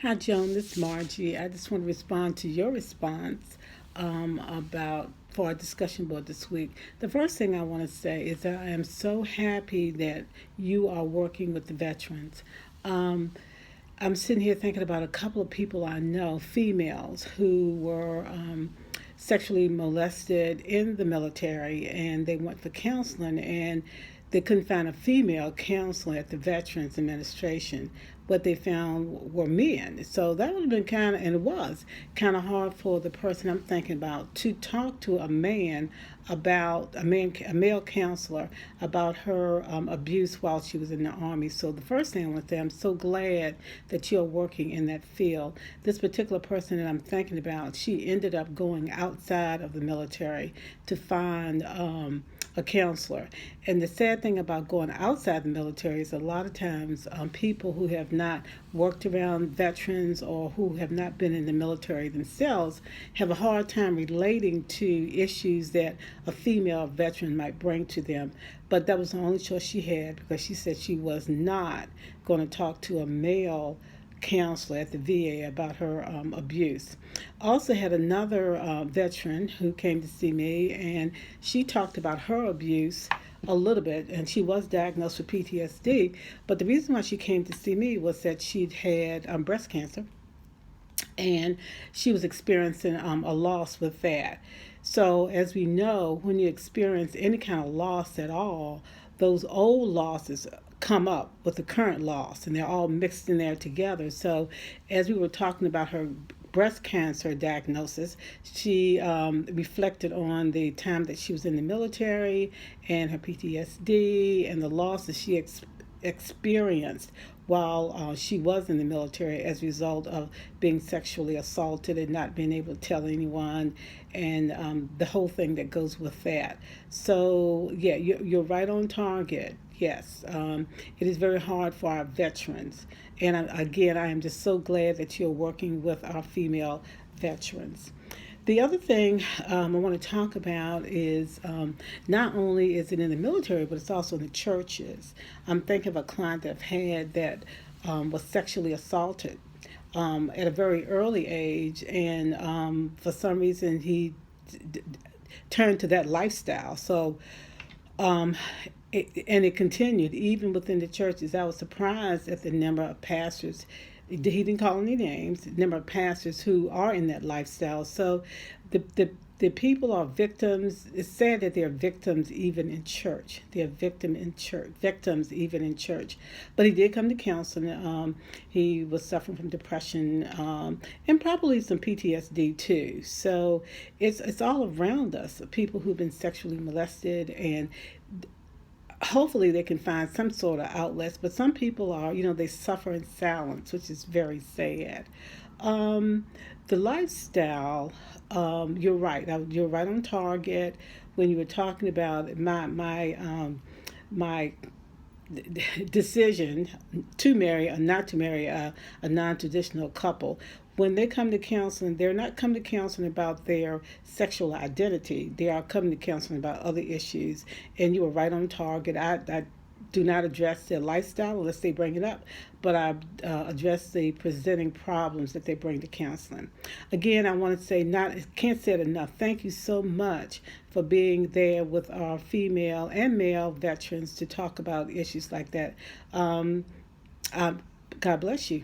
Hi, Joan. This is Margie. I just want to respond to your response about for our discussion board this week. The first thing I want to say is that I am so happy that you are working with the veterans. Um, I'm sitting here thinking about a couple of people I know, females, who were sexually molested in the military, and they went for counseling, and they couldn't find a female counselor at the Veterans Administration. What they found were men. So that would have been kind of, and it was kind of hard for the person I'm thinking about to talk to a man about a male counselor about her abuse while she was in the army. So the first thing I want to say, I'm so glad that you're working in that field. This particular person that I'm thinking about, she ended up going outside of the military to find a counselor. And the sad thing about going outside the military is a lot of times people who have not worked around veterans or who have not been in the military themselves have a hard time relating to issues that a female veteran might bring to them. But that was the only choice she had because she said she was not going to talk to a male counselor at the VA about her abuse. I also had another veteran who came to see me, and she talked about her abuse a little bit, and she was diagnosed with PTSD. But the reason why she came to see me was that she'd had breast cancer, and she was experiencing a loss with that. So, as we know, when you experience any kind of loss at all, those old losses come up with the current loss, and they're all mixed in there together. So, as we were talking about her breast cancer diagnosis, she reflected on the time that she was in the military and her PTSD and the losses she experienced while she was in the military as a result of being sexually assaulted and not being able to tell anyone, and the whole thing that goes with that. So, yeah, you're right on target. Yes, it is very hard for our veterans. And again, I am just so glad that you're working with our female veterans. The other thing I want to talk about is not only is it in the military, but it's also in the churches. I'm thinking of a client that I've had that was sexually assaulted at a very early age, and for some reason he d- turned to that lifestyle. So um, and it continued even within the churches. I was surprised at the number of pastors. He didn't call any names. The number of pastors who are in that lifestyle. So, the people are victims. It's sad that they're victims even in church. They're victims even in church. But he did come to counseling. He was suffering from depression and probably some PTSD too. So it's all around us. People who've been sexually molested, and hopefully they can find some sort of outlets, but some people are, they suffer in silence, which is very sad. um, the lifestyle, you're right. You're right on target when you were talking about my decision to marry or not to marry a non-traditional couple. When they come to counseling, they're not coming to counseling about their sexual identity. They are coming to counseling about other issues. And you were right on target. I do not address their lifestyle unless they bring it up, but I address the presenting problems that they bring to counseling. Again, I want to say, not can't say it enough. Thank you so much for being there with our female and male veterans to talk about issues like that. Um, God bless you.